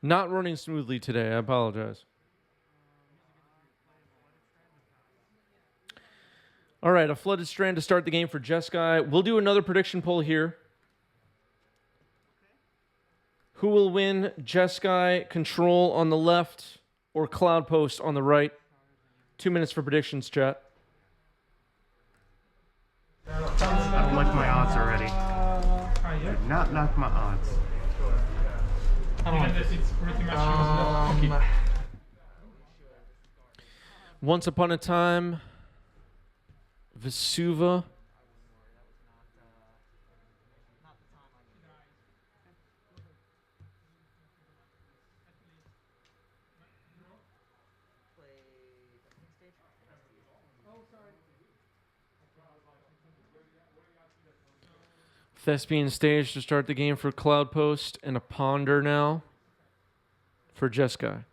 Not running smoothly today. I apologize. All right, a Flooded Strand to start the game for Jeskai. We'll do another prediction poll here. Who will win, Jeskai Control on the left or Cloudpost on the right? 2 minutes for predictions, chat. I don't like my odds already. Did not like my odds. Once upon a time, Vesuva. Thespian Stage to start the game for Cloudpost, and a Ponder now for Jeskai.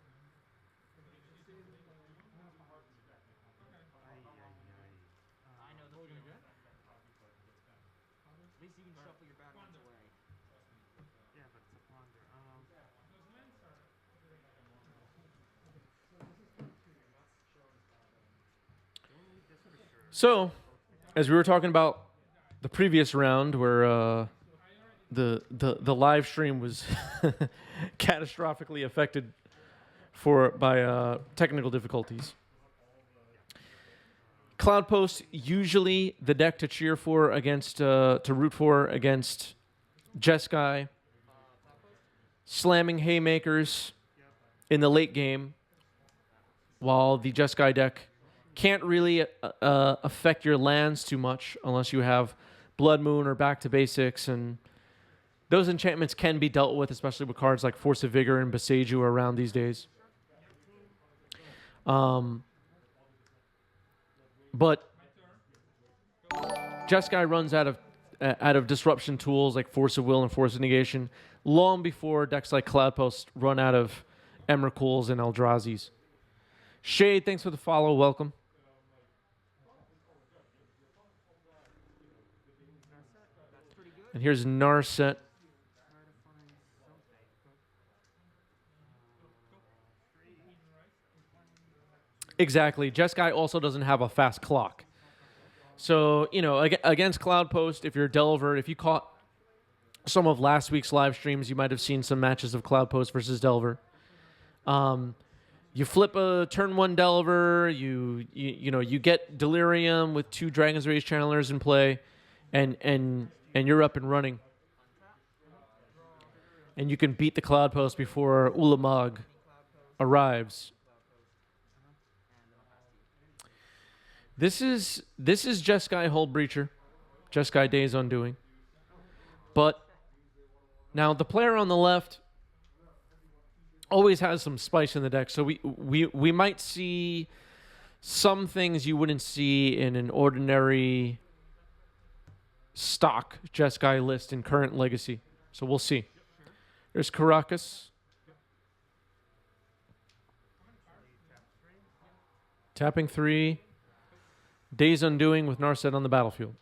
So, as we were talking about the previous round, where the live stream was catastrophically affected by technical difficulties, Cloudpost usually the deck to cheer for against to root for against Jeskai, slamming haymakers in the late game, while the Jeskai deck can't really affect your lands too much unless you have Blood Moon or Back to Basics, and those enchantments can be dealt with, especially with cards like Force of Vigor and Boseiju are around these days. But Jeskai runs out of disruption tools like Force of Will and Force of Negation long before decks like Cloudpost run out of Emrakul's and Eldrazi's. Shade, thanks for the follow. Welcome. And here's Narset. Exactly. Jeskai also doesn't have a fast clock. So, you know, against Cloudpost, if you're a Delver, if you caught some of last week's live streams, you might have seen some matches of Cloudpost versus Delver. You flip a turn 1 Delver, you get Delirium with 2 Dragon's Rage Channelers in play, and you're up and running. And you can beat the Cloudpost before Ulamog arrives. This is Jeskai Hold Breacher, Jeskai Days Undoing. But now the player on the left always has some spice in the deck, so we might see some things you wouldn't see in an ordinary stock Jeskai list in current Legacy. So we'll see. There's Karakas. Tapping 3. Days Undoing with Narset on the battlefield.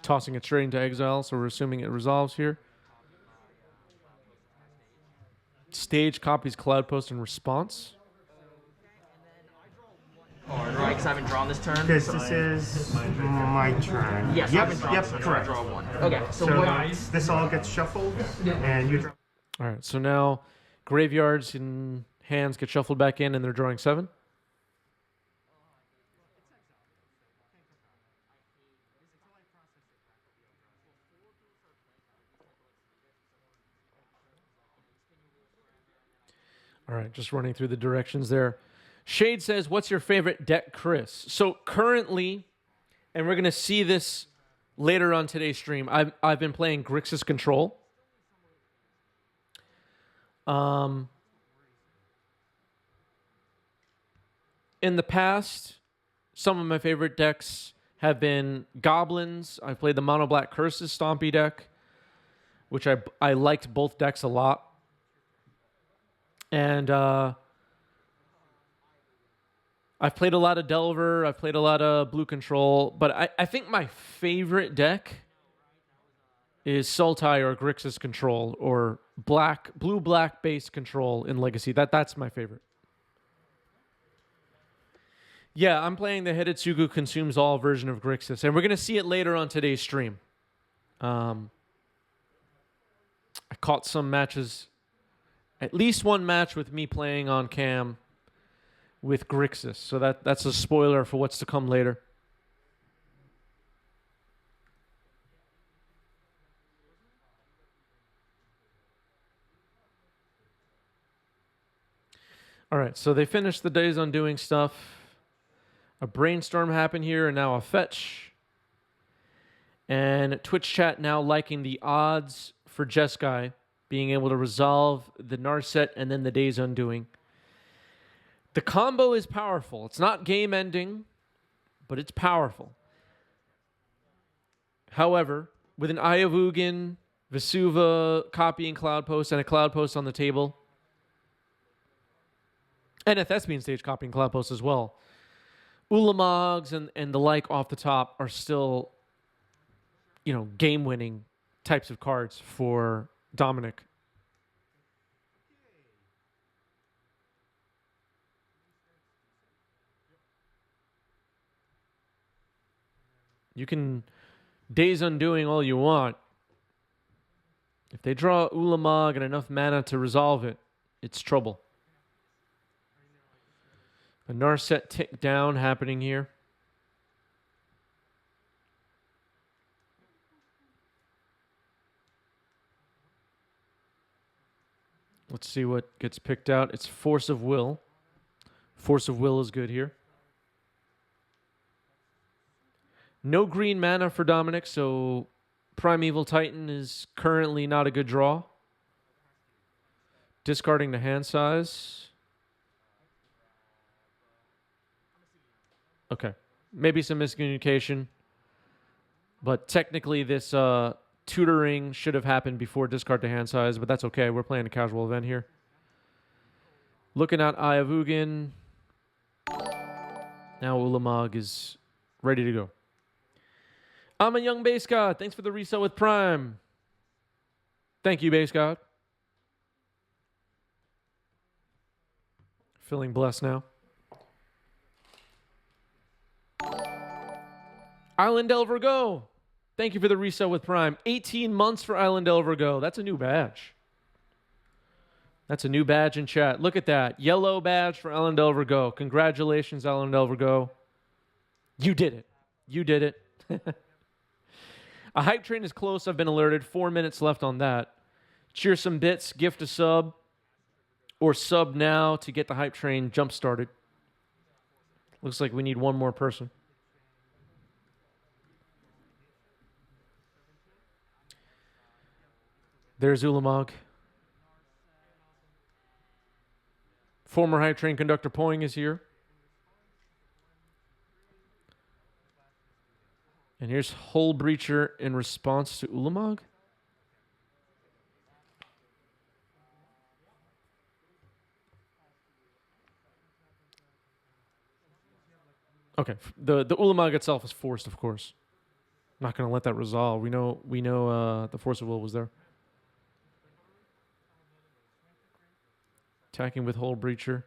Tossing it straight into exile, so we're assuming it resolves here. Stage copies Cloudpost in response. Right, because I haven't drawn this turn. This is my turn. Yes, I haven't drawn this turn, correct. so I draw 1. Okay, so this all gets shuffled, and you draw. All right, so now graveyards and hands get shuffled back in, and they're drawing 7. All right, just running through the directions there. Shade says, what's your favorite deck, Chris? So currently, and we're going to see this later on today's stream, I've been playing Grixis Control. In the past, some of my favorite decks have been Goblins. I played the Mono Black Curses Stompy deck, which I liked both decks a lot. And I've played a lot of Delver. I've played a lot of Blue Control. But I think my favorite deck is Sultai or Grixis control or blue-black base control in Legacy. That's my favorite. Yeah, I'm playing the Hidetsugu Consumes All version of Grixis, and we're going to see it later on today's stream. I caught some matches, at least one match with me playing on cam with Grixis, so that's a spoiler for what's to come later. All right, so they finished the Days Undoing stuff. A brainstorm happened here, and now a fetch. And Twitch chat now liking the odds for Jeskai being able to resolve the Narset and then the Days Undoing. The combo is powerful. It's not game ending, but it's powerful. However, with an Eye of Ugin, Vesuva copying Cloudpost, and a Cloudpost on the table, and a Thespian stage copying Cloudpost as well, Ulamogs and the like off the top are still, game-winning types of cards for Dominic. You can Days Undoing all you want. If they draw Ulamog and enough mana to resolve it, it's trouble. A Narset tick down happening here. Let's see what gets picked out. It's Force of Will. Force of Will is good here. No green mana for Dominic, so Primeval Titan is currently not a good draw. Discarding the hand size. Okay. Maybe some miscommunication. But technically this tutoring should have happened before discard to hand size, but that's okay. We're playing a casual event here. Looking at Eye of Ugin. Now Ulamog is ready to go. I'm a young base god. Thanks for the resale with Prime. Thank you, base god. Feeling blessed now. Island Delver Go. Thank you for the resale with Prime. 18 months for Island Delver Go. That's a new badge. That's a new badge in chat. Look at that. Yellow badge for Island Delver Go. Congratulations, Island Delver Go. You did it. You did it. A hype train is close. I've been alerted. 4 minutes left on that. Cheer some bits. Gift a sub. Or sub now to get the hype train jump started. Looks like we need one more person. There's Ulamog. Former hype train conductor Poing is here. And here's Hull Breacher in response to Ulamog. Okay, the Ulamog itself is forced, of course. Not going to let that resolve. We know the Force of Will was there. Attacking with Hull Breacher.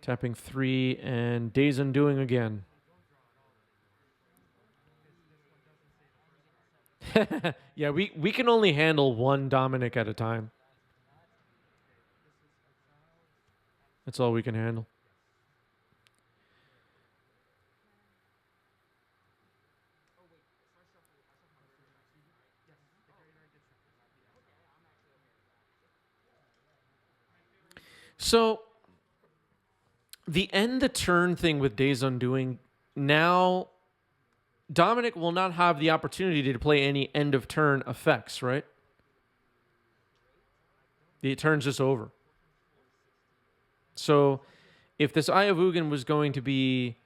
Tapping 3 and Days Undoing again. Yeah, we can only handle one Dominic at a time. That's all we can handle. So, the end the turn thing with Days Undoing, now Dominic will not have the opportunity to play any end of turn effects, right? The turn's just over. So, if this Eye of Ugin was going to be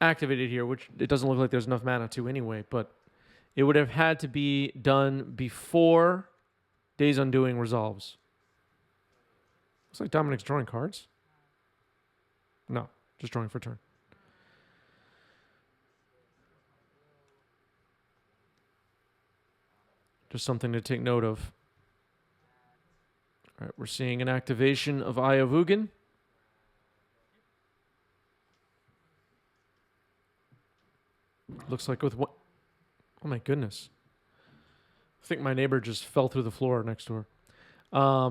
activated here, which it doesn't look like there's enough mana to anyway, but it would have had to be done before Days Undoing resolves. Looks like Dominic's drawing cards. No, just drawing for turn. Just something to take note of. All right, we're seeing an activation of Eye of Ugin. Looks like with what? Oh my goodness. I think my neighbor just fell through the floor next door. I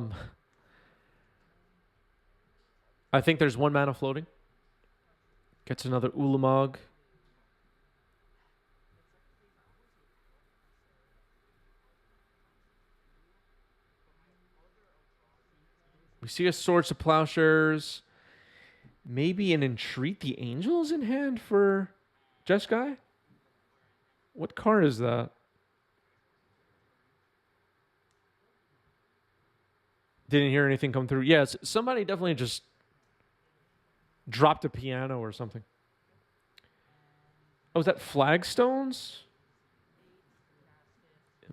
think there's 1 mana floating. Gets another Ulamog. We see a Swords to Plowshares. Maybe an Entreat the Angels in hand for Jeskai? What card is that? Didn't hear anything come through. Yes, somebody definitely just dropped a piano or something. Oh, is that Flagstones?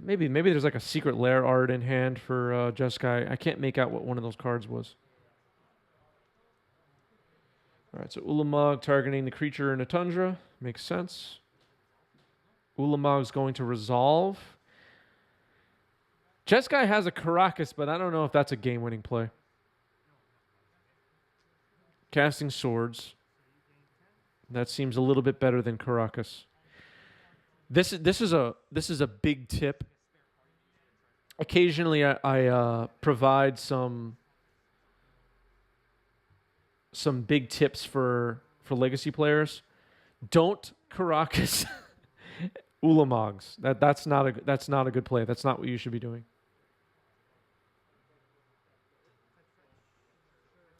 Maybe there's like a Secret Lair art in hand for Jeskai. I can't make out what one of those cards was. All right, so Ulamog targeting the creature in a tundra. Makes sense. Ulamog's going to resolve. Jeskai has a Karakas, but I don't know if that's a game-winning play. Casting Swords. That seems a little bit better than Karakas. This is a big tip. Occasionally, I provide some big tips for Legacy players. Don't Karakas Ulamogs. That's not a good play. That's not what you should be doing.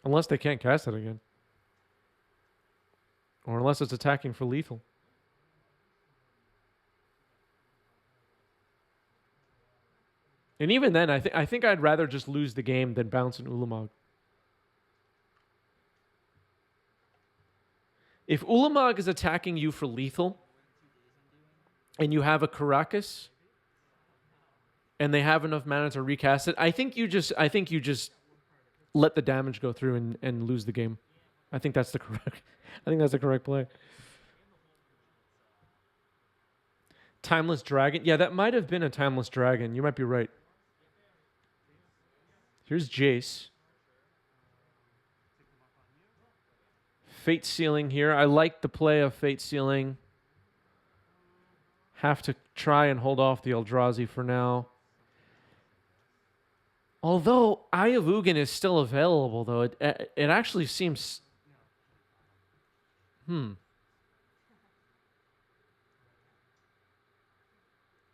Unless they can't cast it again. Or unless it's attacking for lethal. And even then, I think I'd rather just lose the game than bounce an Ulamog. If Ulamog is attacking you for lethal, and you have a Karakas, and they have enough mana to recast it, I think you just let the damage go through and lose the game. I think that's the correct play. Timeless Dragon. Yeah, that might have been a Timeless Dragon. You might be right. Here's Jace. Fate Sealing here. I like the play of Fate Sealing. Have to try and hold off the Eldrazi for now. Although Eye of Ugin is still available, though, it actually seems...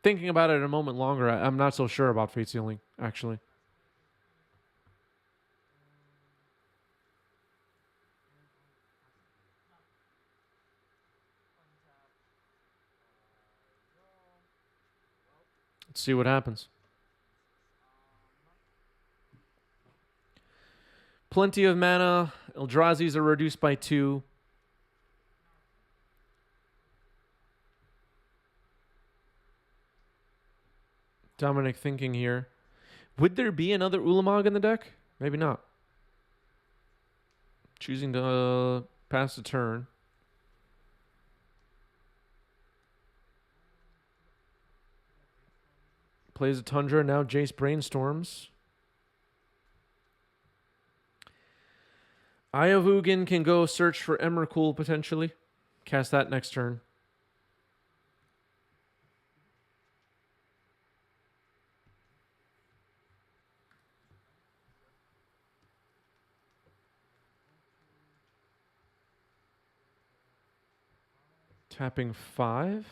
Thinking about it a moment longer, I'm not so sure about Fate Sealing, actually. Let's see what happens. Plenty of mana. Eldrazi's are reduced by 2. Dominic thinking here. Would there be another Ulamog in the deck? Maybe not. Choosing to pass the turn. Plays a Tundra. Now Jace brainstorms. Eye of Ugin can go search for Emrakul potentially. Cast that next turn. Tapping 5.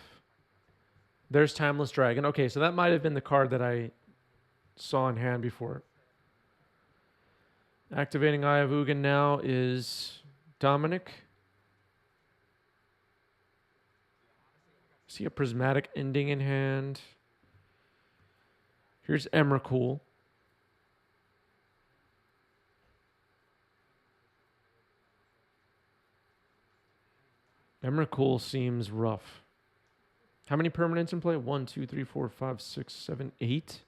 There's Timeless Dragon. Okay, so that might have been the card that I saw in hand before. Activating Eye of Ugin now is Dominic. See a Prismatic Ending in hand. Here's Emrakul. Emrakul seems rough. How many permanents in play? 1, 2, 3, 4, 5, 6, 7, 8.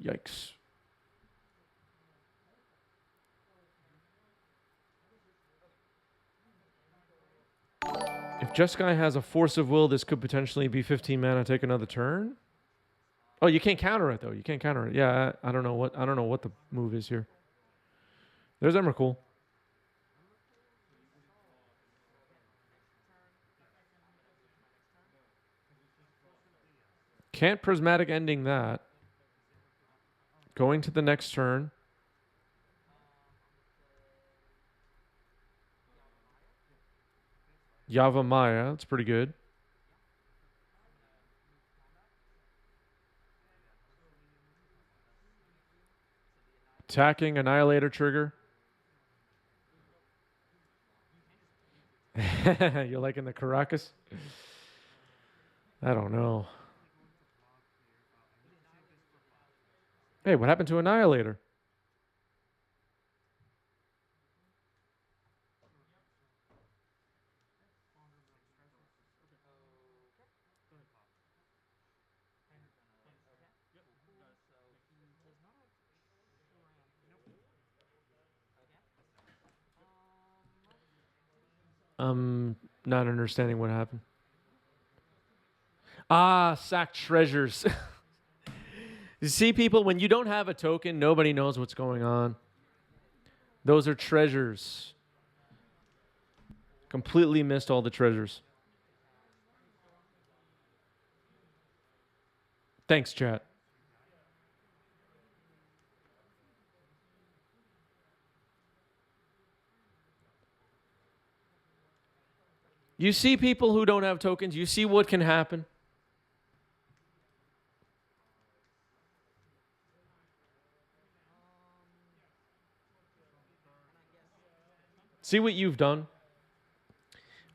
Yikes. If Jeskai has a Force of Will. This could potentially be 15 mana. Take another turn. Oh, you can't counter it though. You can't counter it. Yeah, I don't know what the move is here. There's Emrakul. Can't Prismatic Ending that. Going to the next turn. Yavimaya, that's pretty good. Attacking Annihilator trigger. You're liking the Caracas? I don't know. Hey, what happened to Annihilator? Not understanding what happened. Sack treasures. You see, people, when you don't have a token, nobody knows what's going on. Those are treasures. Completely missed all the treasures. Thanks, chat. You see people who don't have tokens, you see what can happen. See what you've done.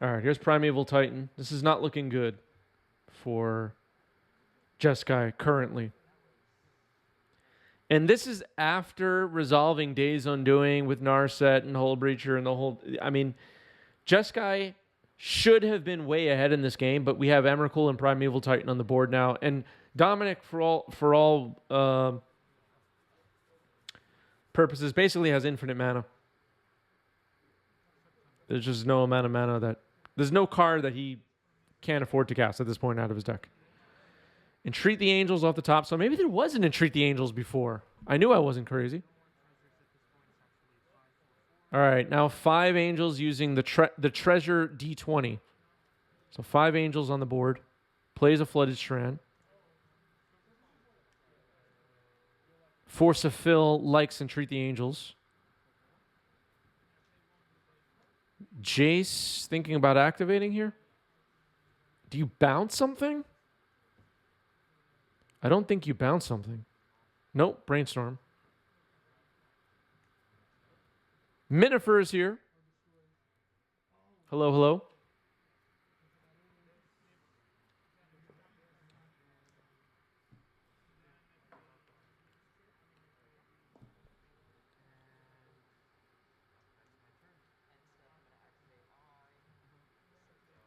All right, here's Primeval Titan. This is not looking good for Jeskai currently. And this is after resolving Days Undoing with Narset and Hullbreacher and the whole... I mean, Jeskai should have been way ahead in this game, but we have Emrakul and Primeval Titan on the board now. And Dominic, for all purposes, basically has infinite mana. There's just no amount of mana that... There's no card that he can't afford to cast at this point out of his deck. Entreat the Angels off the top. So maybe there was an Entreat the Angels before. I knew I wasn't crazy. All right, now 5 Angels using the Treasure D20. So 5 Angels on the board. Plays a Flooded Strand. Force of Fill likes Entreat the Angels. Jace thinking about activating here. Do you bounce something? I don't think you bounce something. Nope, Brainstorm. Minifer is here. Hello, hello.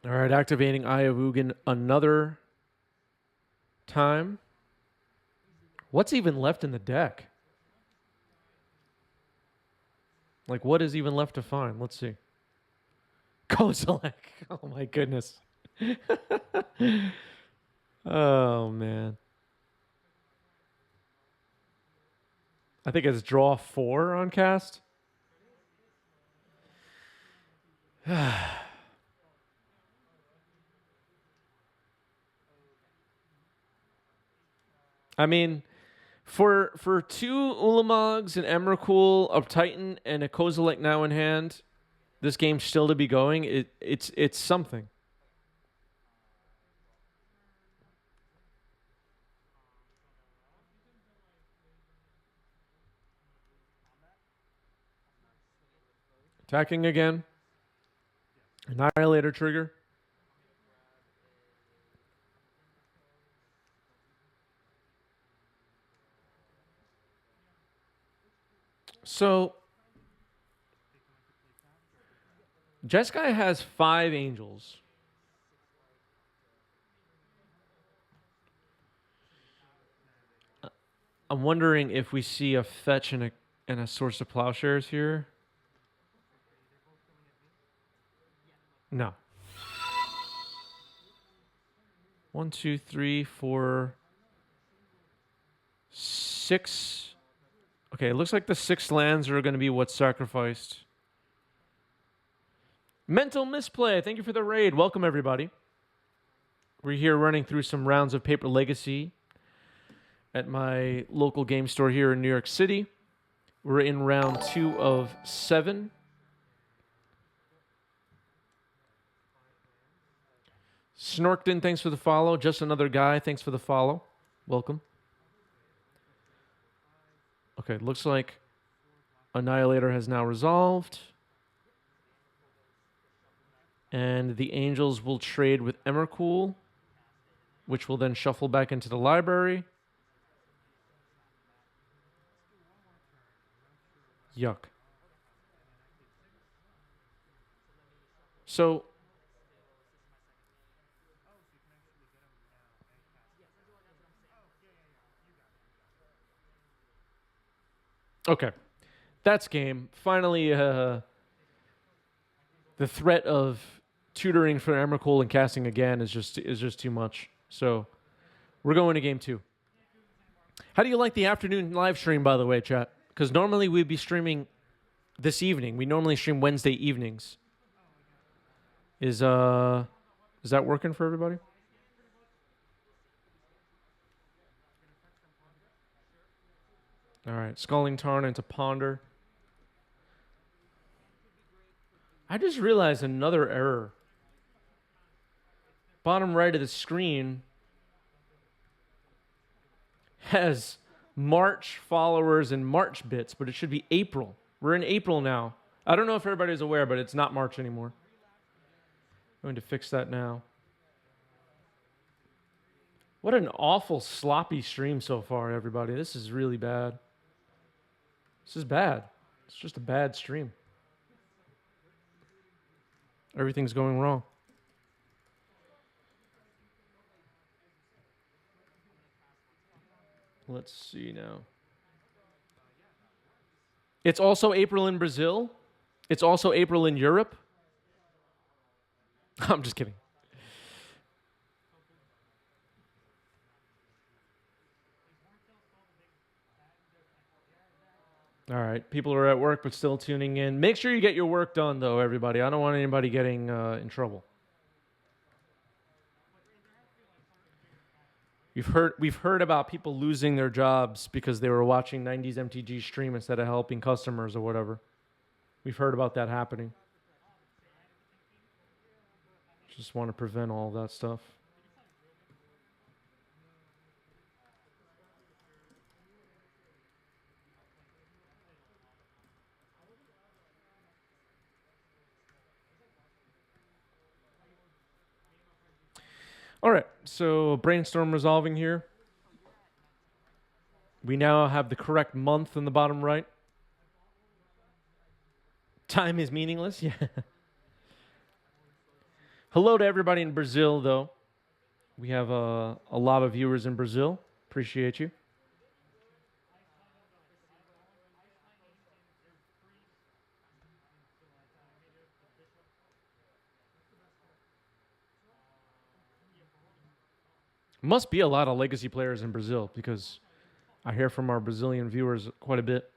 All right, activating Eye of Ugin another time. What's even left in the deck? Like, what is even left to find? Let's see. Kozilek. Oh, my goodness. Oh, man. I think it's draw 4 on cast. I mean, for 2 Ulamogs, an Emrakul, a Titan, and a Kozilek now in hand, this game's still to be going. It's something. Attacking again. Annihilator trigger. So, Jeskai has 5 Angels. I'm wondering if we see a fetch and a Source of Plowshares here. No. 1, 2, 3, 4, 6. Okay, it looks like the 6 lands are going to be what's sacrificed. Mental Misplay, thank you for the raid. Welcome, everybody. We're here running through some rounds of Paper Legacy at my local game store here in New York City. We're in round 2 of 7. Snorkton, thanks for the follow. Just Another Guy, thanks for the follow. Welcome. Okay, looks like Annihilator has now resolved. And the Angels will trade with Emrakul, which will then shuffle back into the library. Yuck. So, okay, that's game. Finally, the threat of tutoring for Emrakul and casting again is just too much. So, we're going to game 2. How do you like the afternoon live stream, by the way, chat? Because normally we'd be streaming this evening. We normally stream Wednesday evenings. Is that working for everybody? All right, Sculling Tarn into Ponder. I just realized another error. Bottom right of the screen has March followers and March bits, but it should be April. We're in April now. I don't know if everybody's aware, but it's not March anymore. I'm going to fix that now. What an awful, sloppy stream so far, everybody. This is really bad. This is bad. It's just a bad stream. Everything's going wrong. Let's see now. It's also April in Brazil. It's also April in Europe. I'm just kidding. All right, people are at work but still tuning in. Make sure you get your work done, though, everybody. I don't want anybody getting in trouble. We've heard about people losing their jobs because they were watching 90s MTG stream instead of helping customers or whatever. We've heard about that happening. Just want to prevent all that stuff. All right, so brainstorm resolving here. We now have the correct month in the bottom right. Time is meaningless, yeah. Hello to everybody in Brazil, though. We have a lot of viewers in Brazil. Appreciate you. Must be a lot of legacy players in Brazil because I hear from our Brazilian viewers quite a bit.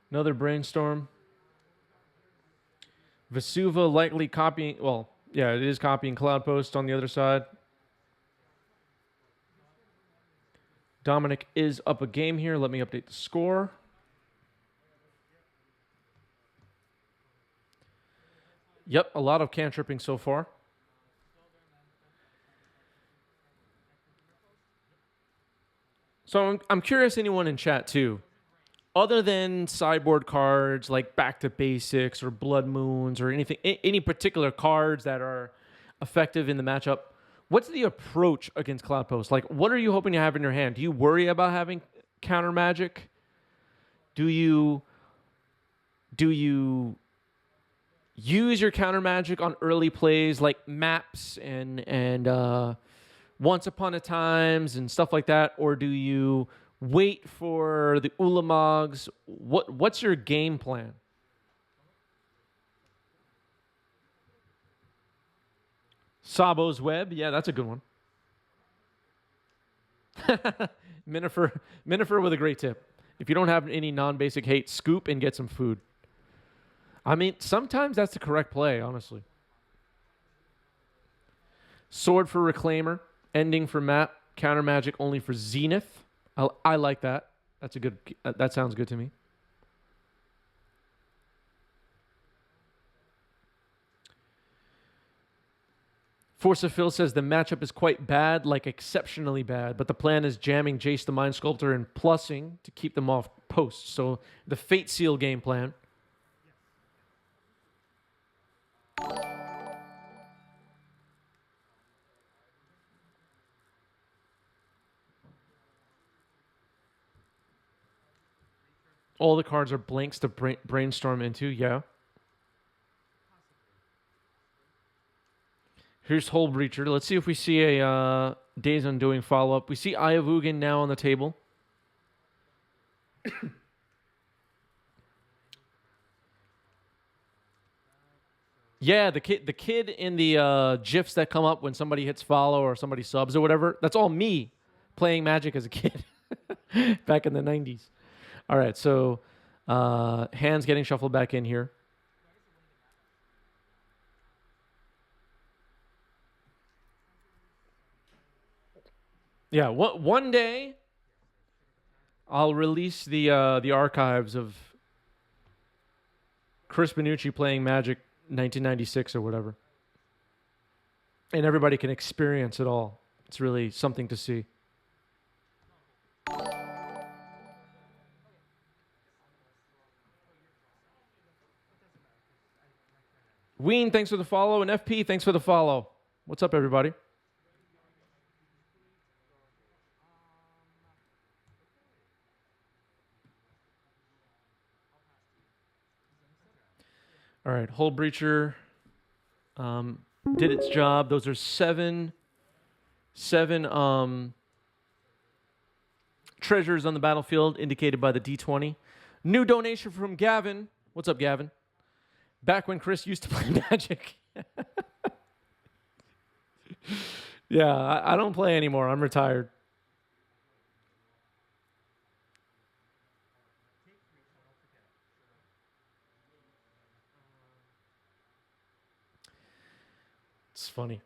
Another brainstorm. Vesuva likely copying, well, yeah, it is copying Cloudpost on the other side. Dominic is up a game here. Let me update the score. Yep, a lot of cantripping so far. So I'm curious, anyone in chat too, other than sideboard cards like Back to Basics or Blood Moons or anything, any particular cards that are effective in the matchup, what's the approach against Cloudpost? Like, what are you hoping to have in your hand? Do you worry about having counter magic? Do you use your counter magic on early plays like maps and Once Upon a Times and stuff like that, or do you wait for the Ulamogs. What's your game plan? Sabo's Web. Yeah, that's a good one. Minifer with a great tip. If you don't have any non-basic hate, scoop and get some food. I mean, sometimes that's the correct play, honestly. Sword for Reclaimer. Ending for map. Counter magic only for Zenith. I like that. That's a good. That sounds good to me. Force of Phil says the matchup is quite bad, like exceptionally bad, but the plan is jamming Jace the Mind Sculptor and plussing to keep them off posts. So the Fate Seal game plan. All the cards are blanks to brainstorm into, yeah. Here's Hole Breacher. Let's see if we see a Days Undoing follow-up. We see Eye of Ugin now on the table. Yeah, the kid in the GIFs that come up when somebody hits follow or somebody subs or whatever, that's all me playing Magic as a kid back in the 90s. All right, so hands getting shuffled back in here. Yeah, one day I'll release the archives of Chris Benucci playing Magic 1996 or whatever. And everybody can experience it all. It's really something to see. Ween, thanks for the follow. And FP, thanks for the follow. What's up, everybody? All right, Hole Breacher did its job. Those are seven treasures on the battlefield indicated by the D20. New donation from Gavin. What's up, Gavin? Back when Chris used to play Magic. Yeah, I don't play anymore. I'm retired. It's funny.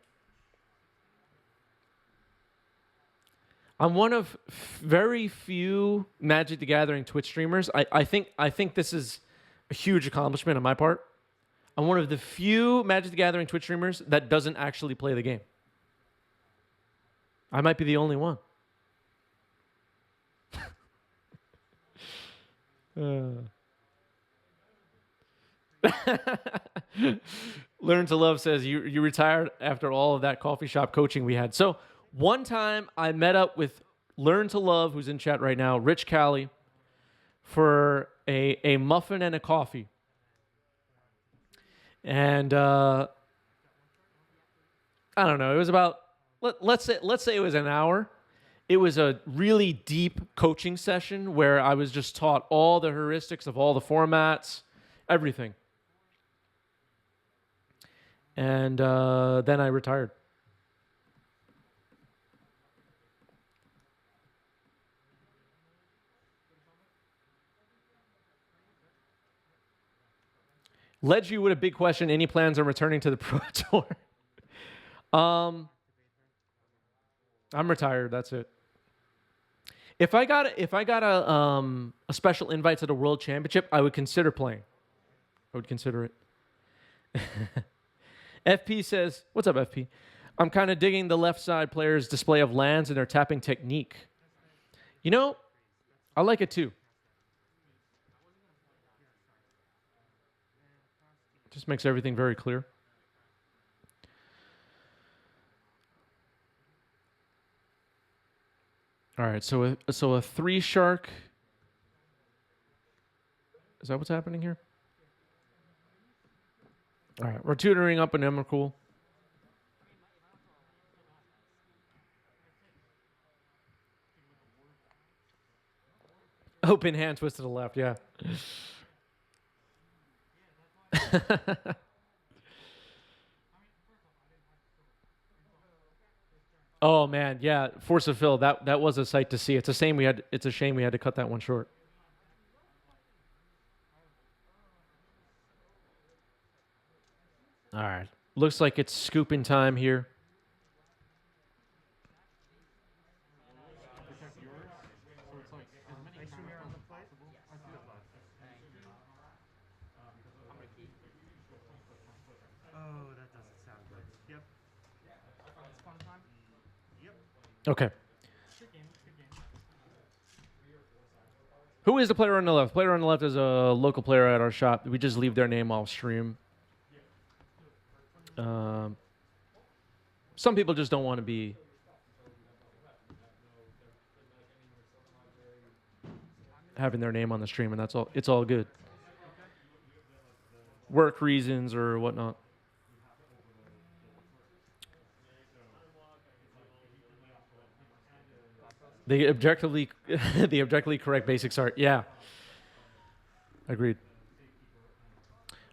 I'm one of very few Magic the Gathering Twitch streamers. I think this is a huge accomplishment on my part. I'm one of the few Magic the Gathering Twitch streamers that doesn't actually play the game. I might be the only one. Learn to Love says you retired after all of that coffee shop coaching we had. So one time I met up with Learn to Love, who's in chat right now, Rich Callie, for a muffin and a coffee. And I don't know, it was about let's say it was an hour. It was a really deep coaching session where I was just taught all the heuristics of all the formats, everything. And then I retired. Led you with a big question. Any plans on returning to the Pro Tour? I'm retired. That's it. If I got a special invite to the World Championship, I would consider playing. I would consider it. FP says, "What's up, FP? I'm kind of digging the left side players' display of lands and their tapping technique. You know, I like it too. Just makes everything very clear." All right, so a 3 shark. Is that what's happening here? All right, we're tutoring up an Emrakul. Open hand twist to the left, yeah. Oh man, yeah, Force of Phil, that was a sight to see. It's a shame we had to cut that one short. All right. Looks like it's scooping time here. Oh, that doesn't sound good. Yep. Okay. Who is the player on the left? Player on the left is a local player at our shop. We just leave their name off stream. Some people just don't want to be having their name on the stream, and that's all. It's all good. Work reasons or whatnot. The objectively correct basics art. Yeah. Agreed.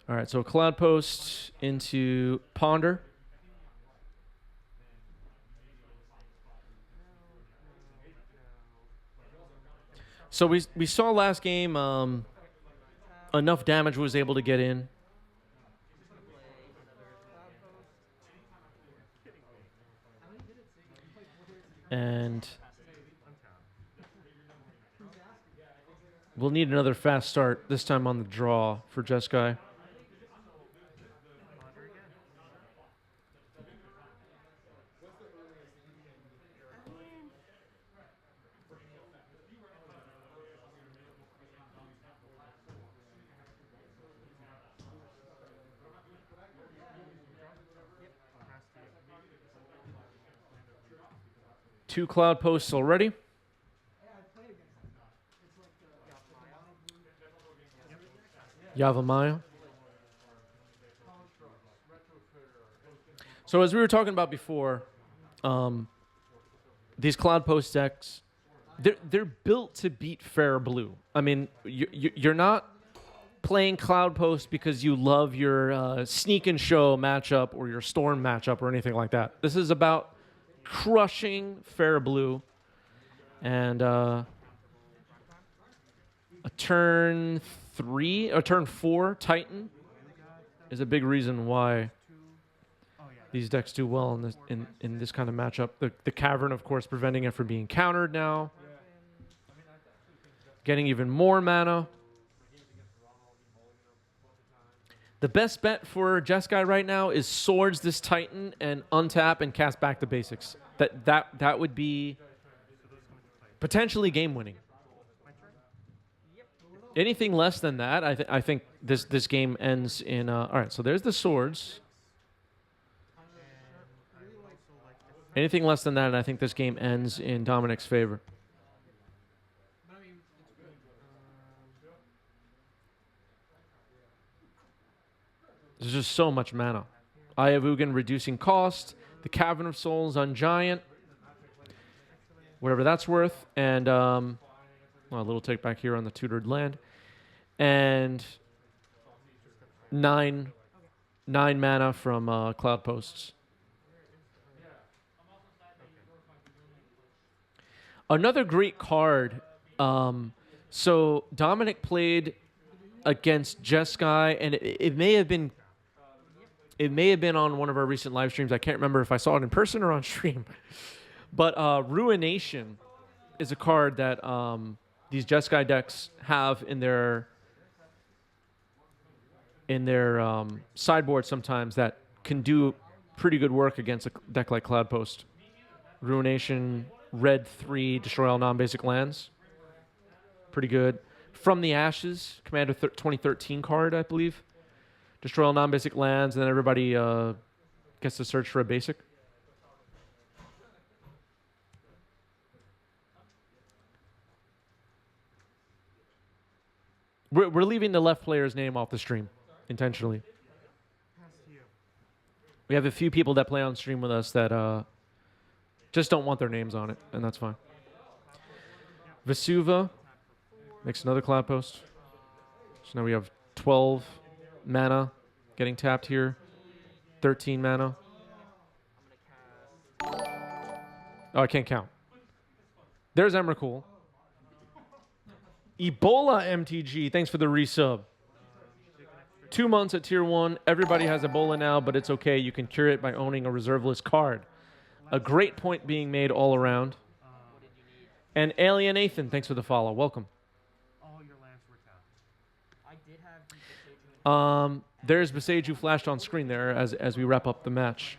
All right, so Cloudpost into Ponder. So we saw last game enough damage was able to get in. And we'll need another fast start, this time on the draw for Jeskai. Two cloud posts already. Yavamaya. So as we were talking about before, these Cloudpost decks, they're built to beat Fair Blue. I mean, you're not playing Cloudpost because you love your Sneak and Show matchup or your Storm matchup or anything like that. This is about crushing Fair Blue, and a turn 4 Titan is a big reason why these decks do well in this kind of matchup. The Cavern, of course, preventing it from being countered now. Getting even more mana. The best bet for Jeskai right now is Swords this Titan and untap and cast back the basics. That would be potentially game winning. Anything less than that, I think this game ends in. All right, so there's the Swords. Anything less than that, and I think this game ends in Dominic's favor. There's just so much mana. Eye of Ugin reducing cost. The Cavern of Souls on Giant. Whatever that's worth. And well, a little take back here on the tutored land. And 9 mana from Cloudposts. Another great card. So Dominic played against Jeskai, and it may have been on one of our recent live streams. I can't remember if I saw it in person or on stream. But Ruination is a card that these Jeskai decks have in their sideboard sometimes that can do pretty good work against a deck like Cloudpost. Ruination, red 3, destroy all non-basic lands. Pretty good. From the Ashes, Commander 2013 card, I believe. Destroy all non-basic lands, and then everybody gets to search for a basic. We're leaving the left player's name off the stream, intentionally. We have a few people that play on stream with us that just don't want their names on it, and that's fine. Vesuva. Makes another Cloudpost. So now we have 12 mana getting tapped here. 13 mana. Oh, I can't count. There's Emrakul. Ebola MTG, thanks for the resub. 2 months at tier 1. Everybody has Ebola now, but it's okay. You can cure it by owning a reserve list card. A great point being made all around. And Alien Nathan, thanks for the follow. Welcome. All your lands were tapped. There's Beseju flashed on screen there as we wrap up the match.